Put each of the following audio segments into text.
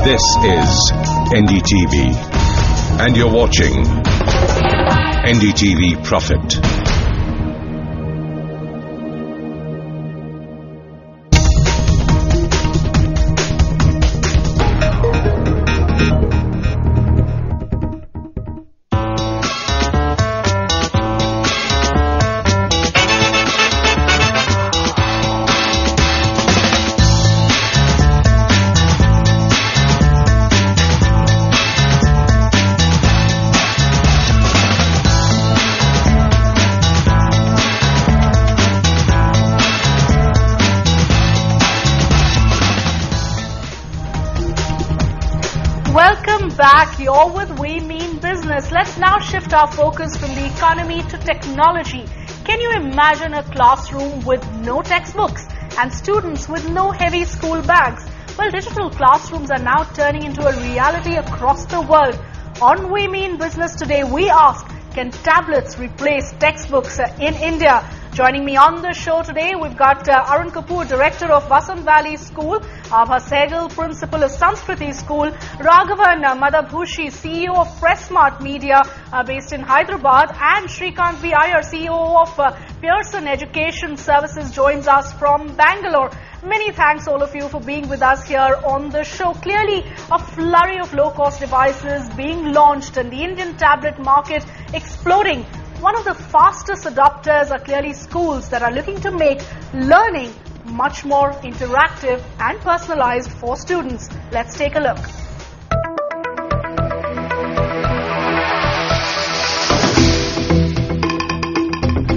This is NDTV, and you're watching NDTV Profit. Welcome back. You're with We Mean Business. Let's now shift our focus from the economy to technology. Can you imagine a classroom with no textbooks and students with no heavy school bags? Well, digital classrooms are now turning into a reality across the world. On We Mean Business today, we ask, can tablets replace textbooks in India? Joining me on the show today, we've got Arun Kapoor, Director of Vasant Valley School, Abha Sehgal, Principal of Sanskriti School, Raghavan Madhabhushi, CEO of Pressmart Media based in Hyderabad, and Shrikant V. Iyer, CEO of Pearson Education Services, joins us from Bangalore. Many thanks all of you for being with us here on the show. Clearly, a flurry of low-cost devices being launched and the Indian tablet market exploding. One of the fastest adopters are clearly schools that are looking to make learning much more interactive and personalized for students. Let's take a look.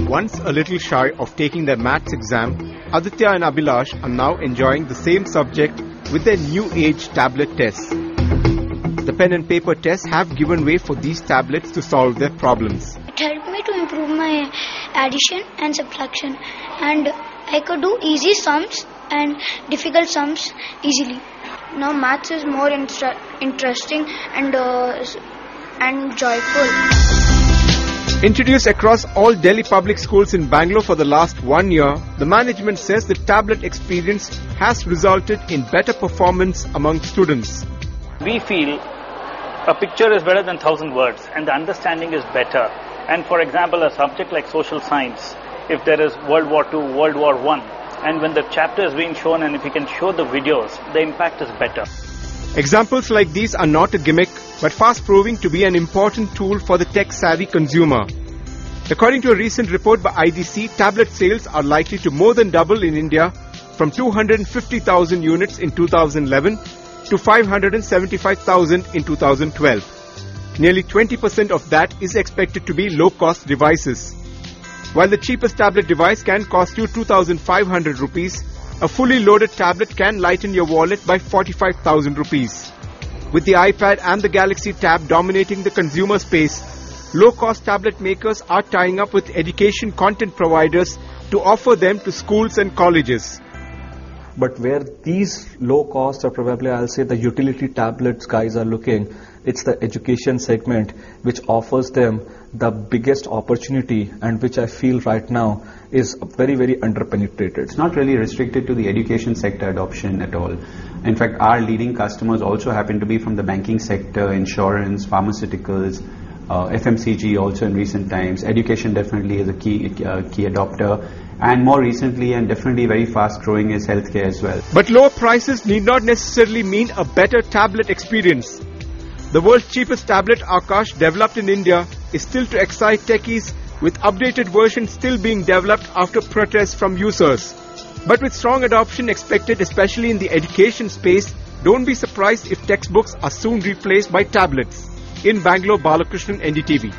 Once a little shy of taking their maths exam, Aditya and Abhilash are now enjoying the same subject with their new age tablet tests. The pen and paper tests have given way for these tablets to solve their problems. It helped me to improve my addition and subtraction, and I could do easy sums and difficult sums easily. Now maths is more interesting and joyful. Introduced across all Delhi public schools in Bangalore for the last 1 year, the management says the tablet experience has resulted in better performance among students. We feel a picture is better than 1,000 words and the understanding is better. And for example, a subject like social science, if there is World War II, World War I, and when the chapter is being shown and if you can show the videos, the impact is better. Examples like these are not a gimmick, but fast proving to be an important tool for the tech-savvy consumer. According to a recent report by IDC, tablet sales are likely to more than double in India from 250,000 units in 2011 to 575,000 in 2012. Nearly 20% of that is expected to be low-cost devices. While the cheapest tablet device can cost you 2,500 rupees, a fully loaded tablet can lighten your wallet by 45,000 rupees. With the iPad and the Galaxy Tab dominating the consumer space, low-cost tablet makers are tying up with education content providers to offer them to schools and colleges. But where these low cost, or probably I'll say the utility tablets guys are looking, it's the education segment which offers them the biggest opportunity, and which I feel right now is very, very underpenetrated. It's not really restricted to the education sector adoption at all. In fact, our leading customers also happen to be from the banking sector, insurance, pharmaceuticals, FMCG also in recent times. Education definitely is a key adopter. And more recently and definitely very fast growing is healthcare as well. But lower prices need not necessarily mean a better tablet experience. The world's cheapest tablet, Akash, developed in India, is still to excite techies, with updated versions still being developed after protests from users. But with strong adoption expected, especially in the education space, don't be surprised if textbooks are soon replaced by tablets. In Bangalore, Balakrishnan, NDTV.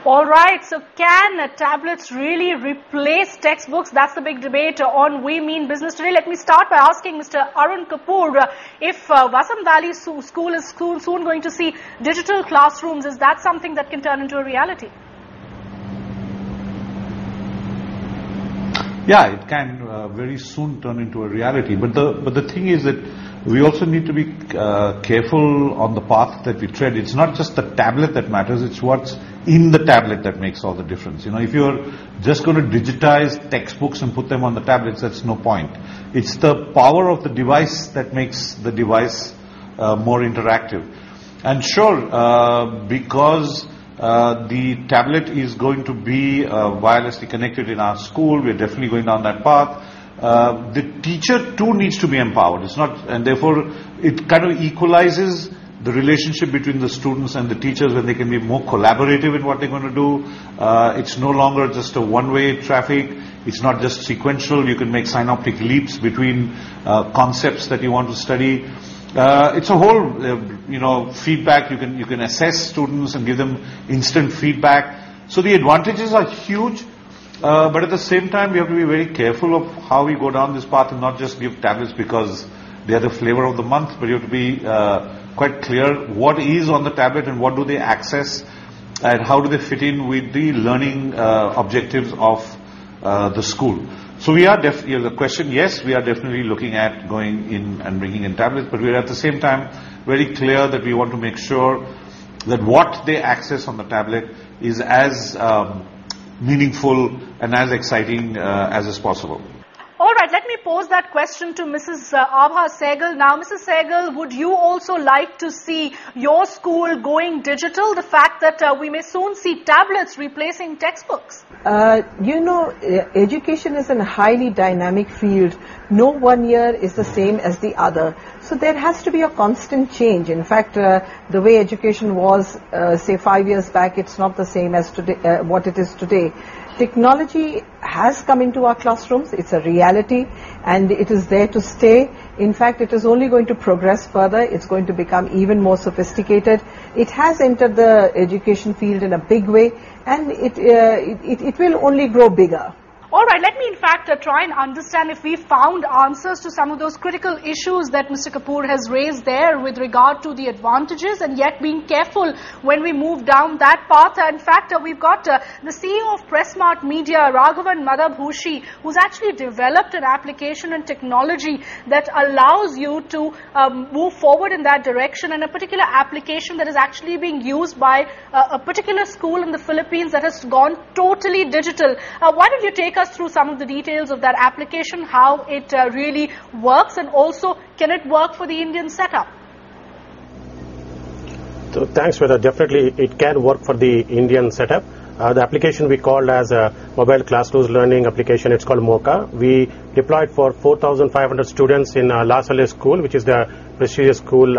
All right, so can tablets really replace textbooks? That's the big debate on We Mean Business today. Let me start by asking Mr. Arun Kapoor if Vasant Valley School is soon going to see digital classrooms. Is that something that can turn into a reality? Yeah, it can very soon turn into a reality. But the thing is that we also need to be careful on the path that we tread. It's not just the tablet that matters, it's what's in the tablet that makes all the difference. If you're just going to digitize textbooks and put them on the tablets, that's no point. It's the power of the device that makes the device more interactive. And sure, because the tablet is going to be wirelessly connected in our school, we're definitely going down that path. The teacher too needs to be empowered. It's not, and therefore it kind of equalizes the relationship between the students and the teachers when they can be more collaborative in what they're going to do. It's no longer just a one-way traffic. It's not just sequential. You can make synoptic leaps between concepts that you want to study. It's a whole, feedback. You can assess students and give them instant feedback. So the advantages are huge. But at the same time, we have to be very careful of how we go down this path and not just give tablets because they are the flavor of the month, but you have to be quite clear what is on the tablet and what do they access and how do they fit in with the learning objectives of the school. So we are the question, yes, we are definitely looking at going in and bringing in tablets, but we are at the same time very clear that we want to make sure that what they access on the tablet is as meaningful and as exciting as is possible. All right, let me pose that question to Mrs. Abha Sehgal. Now, Mrs. Sehgal, would you also like to see your school going digital? The fact that we may soon see tablets replacing textbooks. Education is a highly dynamic field. No one year is the same as the other. So there has to be a constant change. In fact, the way education was, say 5 years back, it's not the same as today, what it is today. Technology has come into our classrooms. It's a reality and it is there to stay. In fact, it is only going to progress further. It's going to become even more sophisticated. It has entered the education field in a big way and it will only grow bigger. All right, let me in fact try and understand if we found answers to some of those critical issues that Mr. Kapoor has raised there with regard to the advantages and yet being careful when we move down that path. In fact, we've got the CEO of Pressmart Media, Raghavan Madhabhushi, who's actually developed an application and technology that allows you to move forward in that direction, and a particular application that is actually being used by a particular school in the Philippines that has gone totally digital. Why don't you take us through some of the details of that application, how it really works, and also can it work for the Indian setup? So thanks, Shweta. Definitely it can work for the Indian setup. The application we called as a mobile classroom learning application, it's called MOCA. We deployed for 4,500 students in La Salle school, which is the prestigious school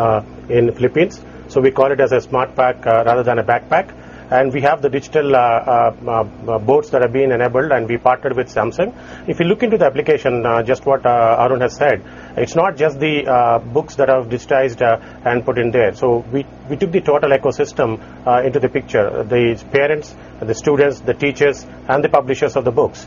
in Philippines. So we call it as a smart pack rather than a backpack. And we have the digital boards that have been enabled, and we partnered with Samsung. If you look into the application, just what Arun has said, it's not just the books that are digitized and put in there. So we took the total ecosystem into the picture. The parents, the students, the teachers, and the publishers of the books,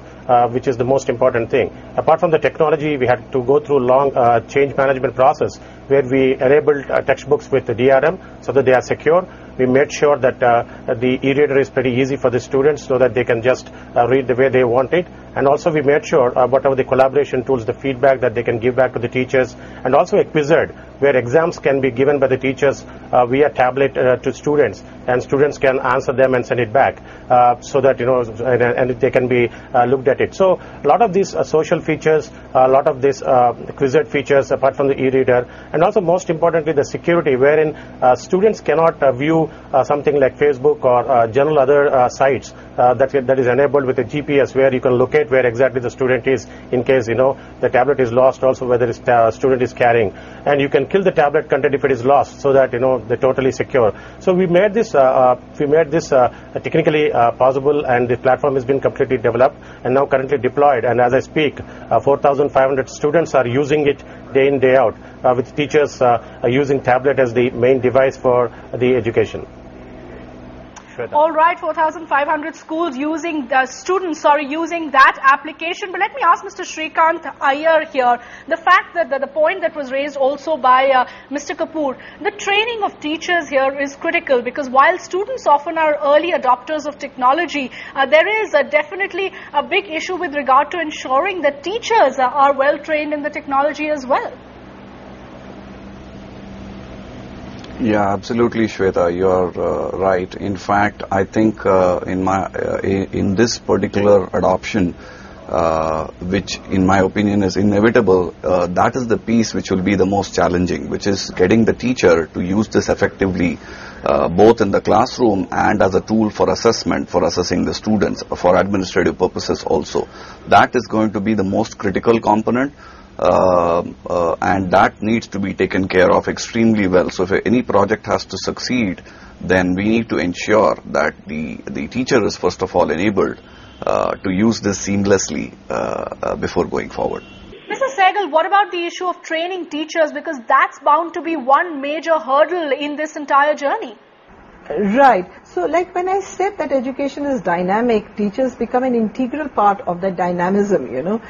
which is the most important thing. Apart from the technology, we had to go through long change management process where we enabled textbooks with the DRM so that they are secure. We made sure that the e-reader is pretty easy for the students so that they can just read the way they want it. And also we made sure whatever the collaboration tools, the feedback that they can give back to the teachers, and also a Quizard where exams can be given by the teachers via tablet to students, and students can answer them and send it back so that, and they can be looked at it. So a lot of these social features, a lot of these Quizard features apart from the e-reader, and also most importantly the security, wherein students cannot view something like Facebook or general other sites that is enabled with a GPS where you can locate where exactly the student is in case the tablet is lost, also whether the student is carrying, and you can kill the tablet content if it is lost so that they're totally secure. So we made this technically possible, and the platform has been completely developed and now currently deployed, and as I speak 4,500 students are using it day in day out with teachers using tablet as the main device for the education. Shweta. All right, 4,500 schools using students using that application. But let me ask Mr. Shrikant Iyer here, the fact that the point that was raised also by Mr. Kapoor, the training of teachers here is critical, because while students often are early adopters of technology, there is definitely a big issue with regard to ensuring that teachers are well trained in the technology as well. Yeah, absolutely, Shweta. You're right. In fact, I think in this particular adoption, which in my opinion is inevitable, that is the piece which will be the most challenging, which is getting the teacher to use this effectively, both in the classroom and as a tool for assessment, for assessing the students, for administrative purposes also. That is going to be the most critical component. And that needs to be taken care of extremely well. So if any project has to succeed, then we need to ensure that the teacher is first of all enabled to use this seamlessly before going forward. Mr. Sehgal, what about the issue of training teachers, because that's bound to be one major hurdle in this entire journey? Right. So like when I said that education is dynamic, teachers become an integral part of that dynamism, you know.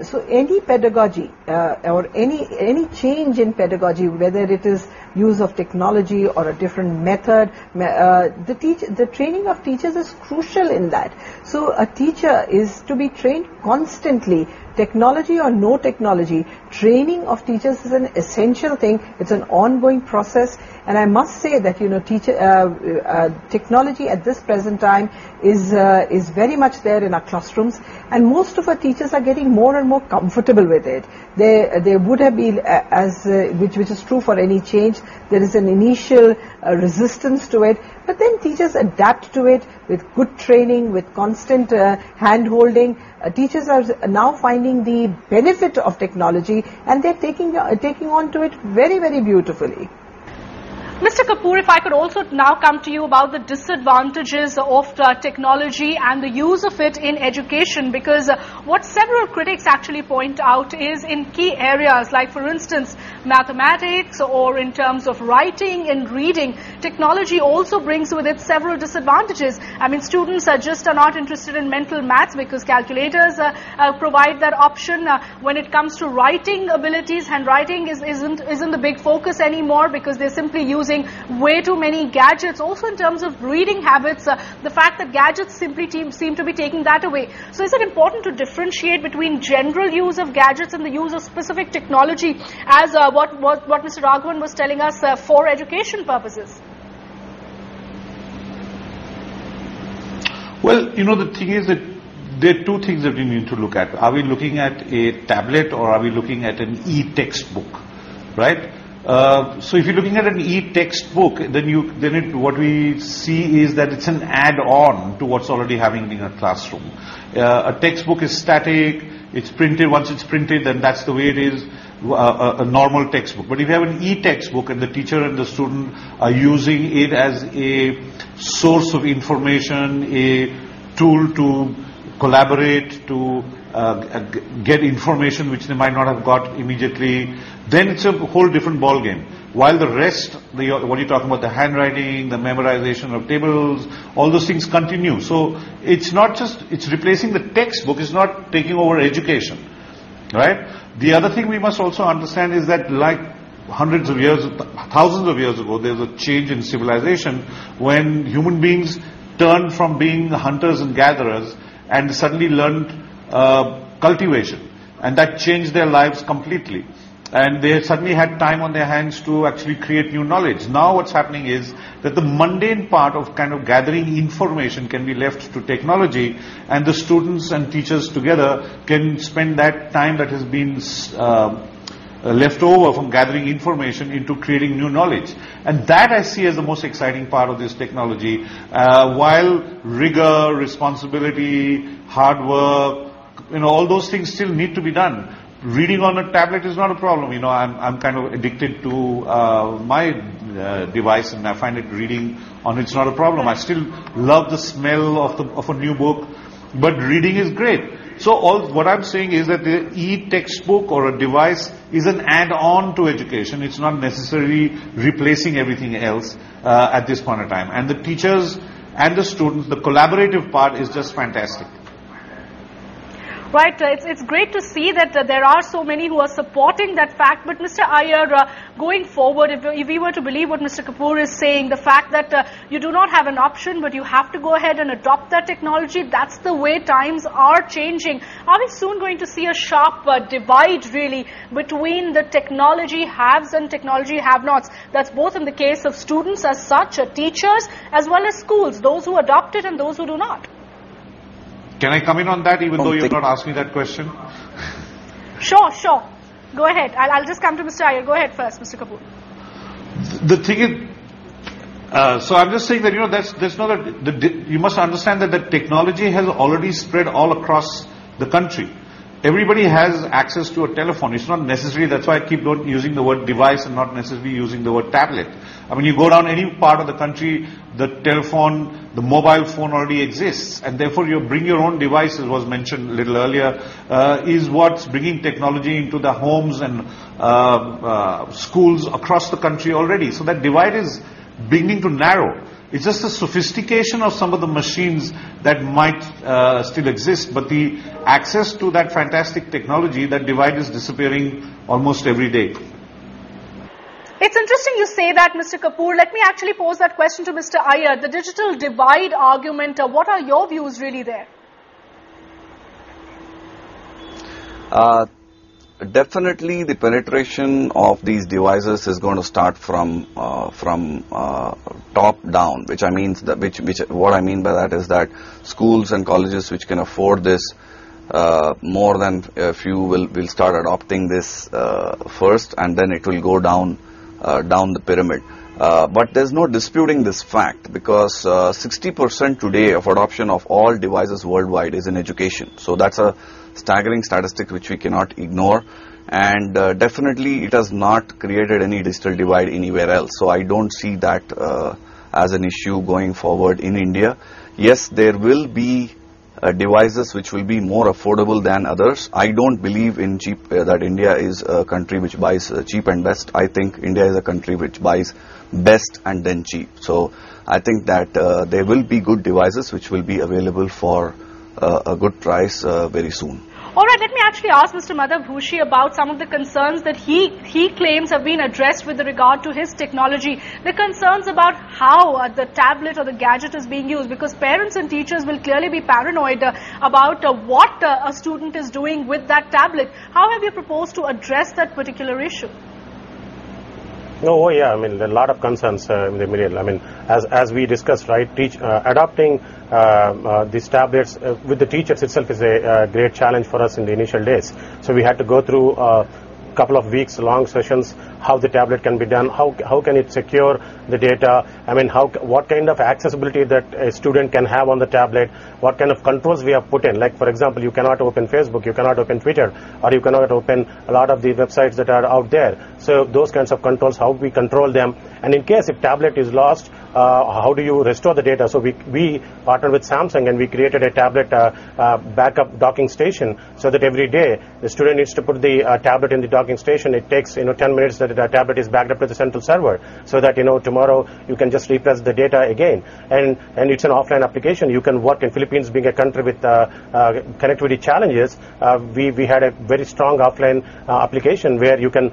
So any pedagogy or any change in pedagogy, whether it is use of technology or a different method, the training of teachers is crucial in that. So a teacher is to be trained constantly. Technology or no technology, training of teachers is an essential thing. It's an ongoing process, and I must say that, you know, technology at this present time is very much there in our classrooms, and most of our teachers are getting more and more comfortable with it. They would have been, which is true for any change. There is an initial resistance to it, but then teachers adapt to it with good training, with constant hand-holding. Teachers are now finding the benefit of technology, and they're taking on to it very, very beautifully. Mr. Kapoor, if I could also now come to you about the disadvantages of technology and the use of it in education, because what several critics actually point out is in key areas like, for instance, mathematics or in terms of writing and reading, technology also brings with it several disadvantages. I mean, students are not interested in mental maths because calculators provide that option. When it comes to writing abilities, handwriting isn't the big focus anymore because they're simply using way too many gadgets. Also in terms of reading habits, the fact that gadgets simply seem to be taking that away. So is it important to differentiate between general use of gadgets and the use of specific technology as what Mr. Raghavan was telling us for education purposes? Well, you know, the thing is that there are two things that we need to look at. Are we looking at a tablet or are we looking at an e-textbook, right? So if you're looking at an e-textbook, then what we see is that it's an add-on to what's already happening in a classroom. A textbook is static, it's printed, once it's printed, then that's the way it is, a normal textbook. But if you have an e-textbook and the teacher and the student are using it as a source of information, a tool to collaborate, to get information which they might not have got immediately, then it's a whole different ball game. While the rest, what you're talking about, the handwriting, the memorization of tables, all those things continue. So it's not just, it's replacing the textbook, it's not taking over education, right? The other thing we must also understand is that, like hundreds of years, thousands of years ago, there was a change in civilization when human beings turned from being hunters and gatherers and suddenly learned cultivation, and that changed their lives completely. And they suddenly had time on their hands to actually create new knowledge. Now what's happening is that the mundane part of kind of gathering information can be left to technology, and the students and teachers together can spend that time that has been left over from gathering information into creating new knowledge. And that I see as the most exciting part of this technology. While rigor, responsibility, hard work, all those things still need to be done. Reading on a tablet is not a problem. I'm kind of addicted to my device, and I find it reading on it's not a problem. I still love the smell of a new book, but reading is great. So what I'm saying is that the e-textbook or a device is an add-on to education. It's not necessarily replacing everything else at this point in time. And the teachers and the students. The collaborative part is just fantastic. Right, it's great to see that there are so many who are supporting that fact. But Mr. Iyer, going forward, if we were to believe what Mr. Kapoor is saying, the fact that you do not have an option, but you have to go ahead and adopt that technology, that's the way times are changing. Are we soon going to see a sharp divide, really, between the technology haves and technology have-nots? That's both in the case of students as such, teachers, as well as schools, those who adopt it and those who do not. Can I come in on that, even though you have not asked me that question? Sure. Go ahead. I'll just come to Mr. Iyer. Go ahead first, Mr. Kapoor. The thing is, so I'm just saying that, there's no, you must understand that the technology has already spread all across the country. Everybody has access to a telephone. It's not necessary, that's why I keep using the word device and not necessarily using the word tablet. I mean, you go down any part of the country, the telephone, the mobile phone already exists, and therefore you bring your own device, as was mentioned a little earlier, is what's bringing technology into the homes and schools across the country already. So that divide is beginning to narrow. It's just the sophistication of some of the machines that might still exist, but the access to that fantastic technology, that divide is disappearing almost every day. It's interesting you say that, Mr. Kapoor. Let me actually pose that question to Mr. Iyer. The digital divide argument, what are your views really there? Definitely the penetration of these devices is going to start from top down, which I mean what I mean by that is that schools and colleges which can afford this, more than a few will start adopting this first, and then it will go down the pyramid. But there's no disputing this fact, because 60% today of adoption of all devices worldwide is in education. So that's a staggering statistic which we cannot ignore, and definitely it has not created any digital divide anywhere else. So I don't see that as an issue going forward in India. Yes, there will be devices which will be more affordable than others. I don't believe in cheap, that India is a country which buys cheap and best. I think India is a country which buys best and then cheap. So I think that there will be good devices which will be available for a good price very soon. All right, let me actually ask Mr. Madhav Bhushi about some of the concerns that he claims have been addressed with regard to his technology. The concerns about how the tablet or the gadget is being used, because parents and teachers will clearly be paranoid about what a student is doing with that tablet. How have you proposed to address that particular issue? No, yeah, I mean, there are a lot of concerns in the middle. I mean, as we discussed, right, adopting these tablets with the teachers itself is a great challenge for us in the initial days. So we had to go through couple of weeks long sessions, how the tablet can be done, how can it secure the data, I mean, what kind of accessibility that a student can have on the tablet, what kind of controls we have put in. Like, for example, you cannot open Facebook, you cannot open Twitter, or you cannot open a lot of the websites that are out there. So those kinds of controls, how we control them. And in case if tablet is lost, how do you restore the data? So we partnered with Samsung and we created a tablet backup docking station, so that every day the student needs to put the tablet in the docking station. It takes 10 minutes that the tablet is backed up to the central server, so that tomorrow you can just repress the data again. And it's an offline application. You can work in Philippines, being a country with connectivity challenges. We had a very strong offline application where you can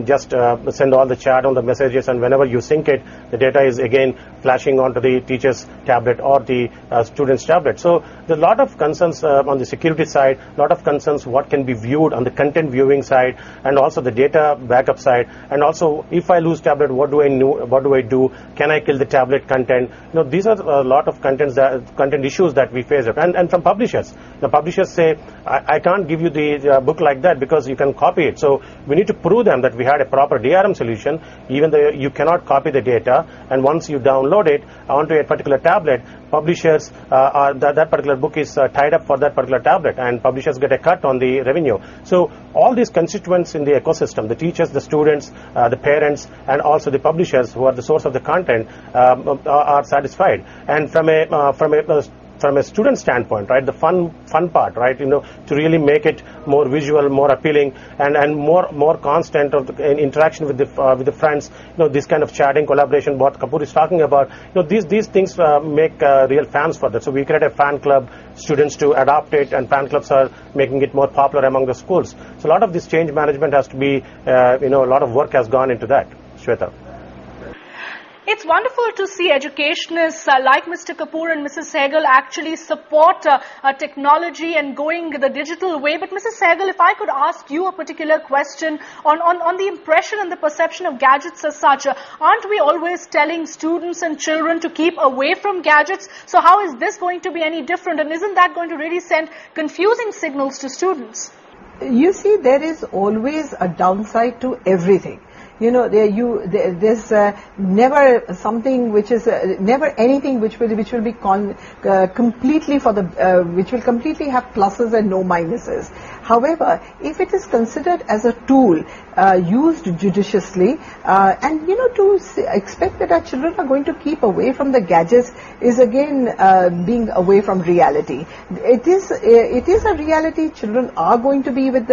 just send all the chat on the messages, and whenever you sync it, the data is again flashing onto the teacher's tablet or the student's tablet. So there are a lot of concerns on the security side, a lot of concerns what can be viewed on the content viewing side, and also the data backup side, and also if I lose tablet, what do I do? Can I kill the tablet content? These are a lot of content issues that we face, and from publishers. The publishers say, I can't give you the book like that because you can copy it. So we need to prove them that we had a proper DRM solution, even though you cannot copy the data, and once you download it onto a particular tablet, publishers that particular book is tied up for that particular tablet, and publishers get a cut on the revenue. So all these constituents in the ecosystem, the teachers, the students, the parents, and also the publishers who are the source of the content are satisfied. And from from a student standpoint, right, the fun part, right, to really make it more visual, more appealing, and more constant of the interaction with the friends, this kind of chatting, collaboration, what Kapoor is talking about, these things make real fans for that. So we create a fan club, students to adopt it, and fan clubs are making it more popular among the schools. So a lot of this change management has to be, a lot of work has gone into that. Shweta. It's wonderful to see educationists like Mr. Kapoor and Mrs. Sehgal actually support technology and going the digital way. But Mrs. Sehgal, if I could ask you a particular question on the impression and the perception of gadgets as such, aren't we always telling students and children to keep away from gadgets? So how is this going to be any different? And isn't that going to really send confusing signals to students? You see, there is always a downside to everything. There's never something which is never anything which will be completely which will completely have pluses and no minuses. However, if it is considered as a tool used judiciously, and to expect that our children are going to keep away from the gadgets is again being away from reality. It is a reality. Children are going to be with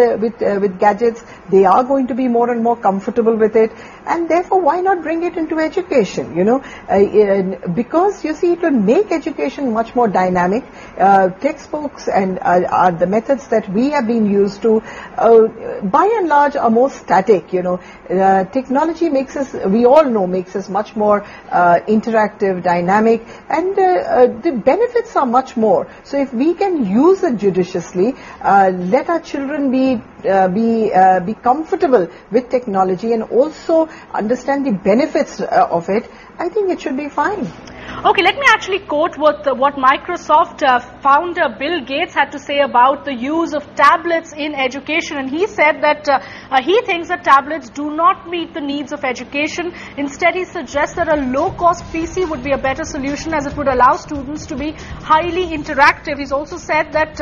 gadgets. They are going to be more and more comfortable with it, and therefore why not bring it into education? Because you see, it will make education much more dynamic. Textbooks and are the methods that we have been used to, by and large, are more static. Technology makes us, we all know, makes us much more interactive, dynamic, and the benefits are much more. So if we can use it judiciously, let our children be comfortable with technology and also understand the benefits of it, I think it should be fine. Okay, let me actually quote what Microsoft founder Bill Gates had to say about the use of tablets in education. And he said that he thinks that tablets do not meet the needs of education. Instead, he suggests that a low-cost PC would be a better solution, as it would allow students to be highly interactive. He's also said that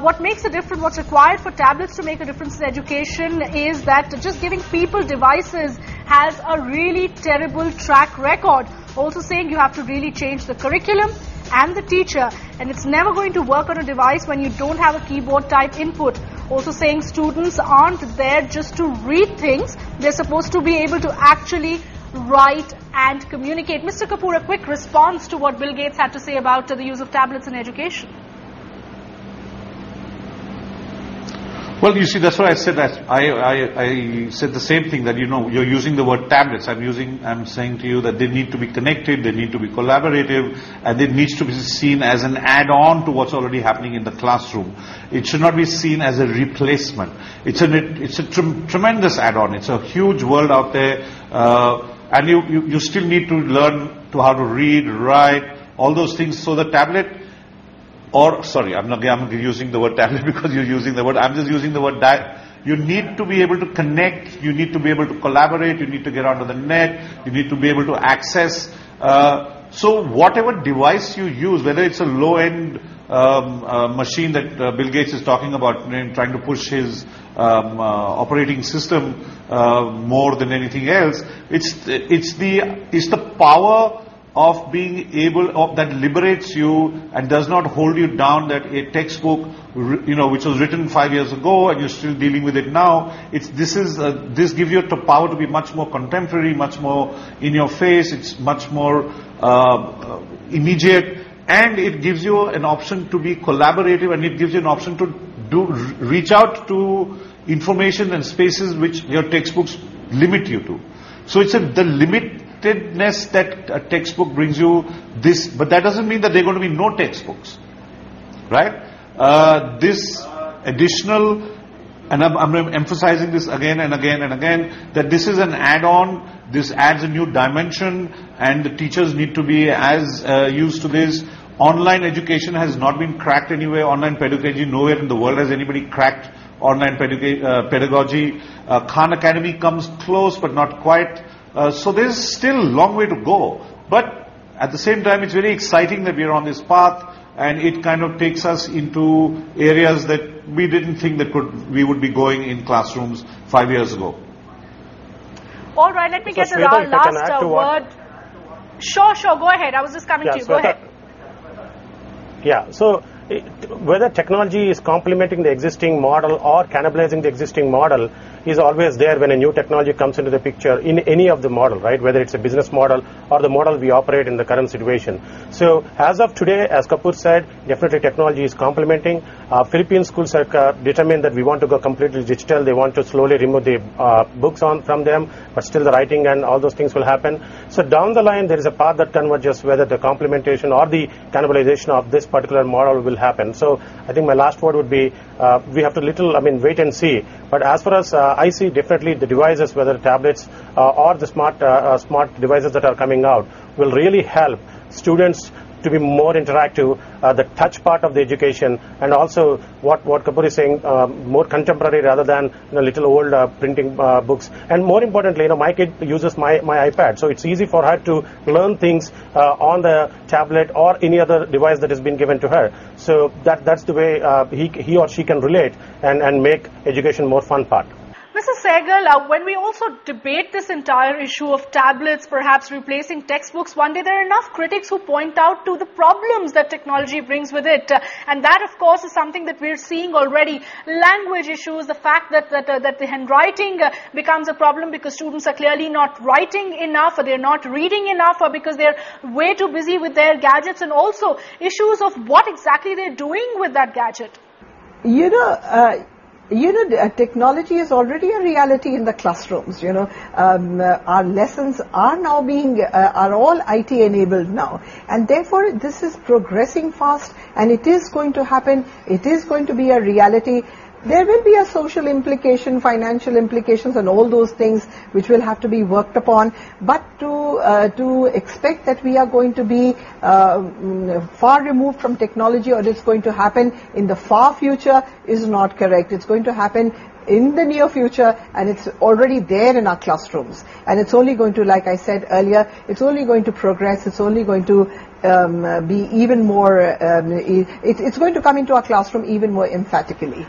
what makes a difference, what's required for tablets to make a difference in education is that just giving people devices has a really terrible track record. Also saying you have to really change the curriculum and the teacher, and it's never going to work on a device when you don't have a keyboard type input. Also saying students aren't there just to read things, they're supposed to be able to actually write and communicate. Mr. Kapoor, a quick response to what Bill Gates had to say about the use of tablets in education. Well, you see, that's why I said that. I said the same thing, that you're using the word tablets. I'm saying to you that they need to be connected, they need to be collaborative, and it needs to be seen as an add-on to what's already happening in the classroom. It should not be seen as a replacement. It's a tremendous add-on. It's a huge world out there, and you still need to learn how to read, write, all those things. So the tablet. I'm using the word tablet because you're using the word. I'm just using the word you need to be able to connect, you need to be able to collaborate, you need to get onto the net, you need to be able to access. So whatever device you use, whether it's a low-end machine that Bill Gates is talking about, trying to push his operating system more than anything else, it's the power of being able, that liberates you and does not hold you down, that a textbook, which was written 5 years ago and you're still dealing with it now, this gives you the power to be much more contemporary, much more in your face, it's much more immediate, and it gives you an option to be collaborative, and it gives you an option to reach out to information and spaces which your textbooks limit you to. So it's the limitedness that a textbook brings you this, but that doesn't mean that there are going to be no textbooks, right? This additional, and I'm emphasizing this again and again and again, that this is an add-on, this adds a new dimension, and the teachers need to be as used to this. Online education has not been cracked anywhere. Online pedagogy, nowhere in the world has anybody cracked online pedagogy. Khan Academy comes close, but not quite. So there's still a long way to go. But at the same time, it's very exciting that we are on this path, and it kind of takes us into areas that we didn't think that we would be going in classrooms 5 years ago. All right, let me get the last word. Sure, go ahead. I was just coming to you. Go ahead. Yeah, so whether technology is complementing the existing model or cannibalizing the existing model is always there when a new technology comes into the picture in any of the model, right? Whether it's a business model or the model we operate in the current situation. So as of today, as Kapoor said, definitely technology is complementing. Philippine schools are determined that we want to go completely digital. They want to slowly remove the books from them, but still the writing and all those things will happen. So down the line, there is a path that converges whether the complementation or the cannibalization of this particular model will happen. So I think my last word would be we have to wait and see. But as far as I see, definitely the devices, whether tablets or the smart devices that are coming out, will really help students to be more interactive, the touch part of the education, and also what Kapoor is saying, more contemporary rather than little old printing books. And more importantly, my kid uses my iPad, so it's easy for her to learn things on the tablet or any other device that has been given to her. So that's the way he or she can relate and make education more fun part. Mr. Sehgal, when we also debate this entire issue of tablets perhaps replacing textbooks, one day there are enough critics who point out to the problems that technology brings with it. And that, of course, is something that we're seeing already. Language issues, the fact that the handwriting becomes a problem because students are clearly not writing enough, or they're not reading enough, or because they're way too busy with their gadgets, and also issues of what exactly they're doing with that gadget. Technology is already a reality in the classrooms. Our lessons are now are all IT enabled now, and therefore this is progressing fast, and it is going to happen. It is going to be a reality. There will be a social implication, financial implications, and all those things which will have to be worked upon. But to expect that we are going to be far removed from technology, or it's going to happen in the far future, is not correct. It's going to happen in the near future, and it's already there in our classrooms. And it's only going to, like I said earlier, it's only going to progress. It's only going to be even more. It's going to come into our classroom even more emphatically.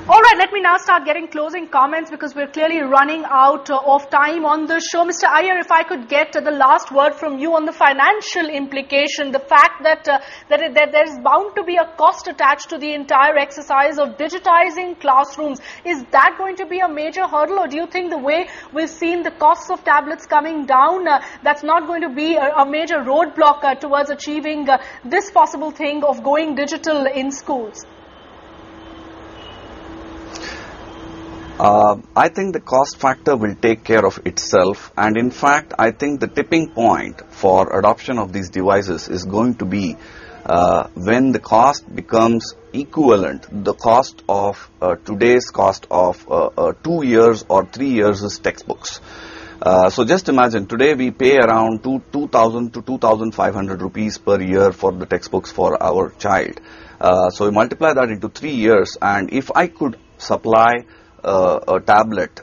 All right, let me now start getting closing comments because we're clearly running out of time on the show. Mr. Iyer, if I could get the last word from you on the financial implication, the fact that there's bound to be a cost attached to the entire exercise of digitizing classrooms. Is that going to be a major hurdle, or do you think the way we've seen the costs of tablets coming down, that's not going to be a major roadblock towards achieving this possible thing of going digital in schools? I think the cost factor will take care of itself, and in fact I think the tipping point for adoption of these devices is going to be when the cost becomes equivalent. The cost of today's cost of 2 years or 3 years is textbooks. So just imagine, today we pay around 2,000 to 2,500 rupees per year for the textbooks for our child. So we multiply that into 3 years, and if I could supply a tablet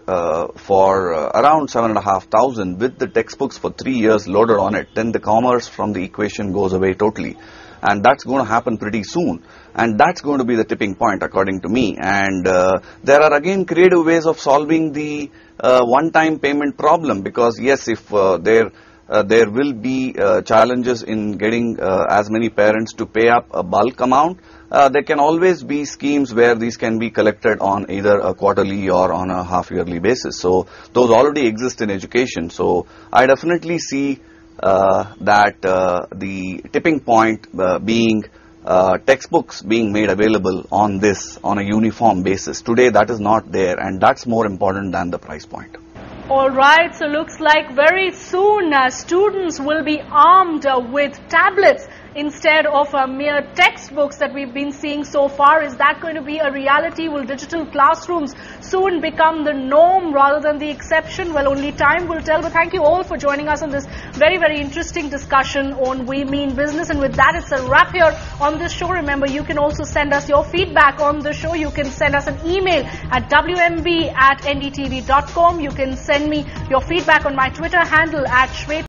for around 7,500 with the textbooks for 3 years loaded on it, then the commerce from the equation goes away totally. And that's going to happen pretty soon. And that's going to be the tipping point, according to me. And there are again creative ways of solving the one-time payment problem, because yes, if there will be challenges in getting as many parents to pay up a bulk amount, there can always be schemes where these can be collected on either a quarterly or on a half-yearly basis. So those already exist in education. So I definitely see that the tipping point being textbooks being made available on a uniform basis. Today that is not there, and that's more important than the price point. All right, so looks like very soon students will be armed with tablets instead of mere textbooks that we've been seeing so far. Is that going to be a reality? Will digital classrooms soon become the norm rather than the exception? Well, only time will tell. But thank you all for joining us on this very, very interesting discussion on We Mean Business. And with that, it's a wrap here on this show. Remember, you can also send us your feedback on the show. You can send us an email at wmb@ndtv.com. You can send me your feedback on my Twitter handle at Shweta.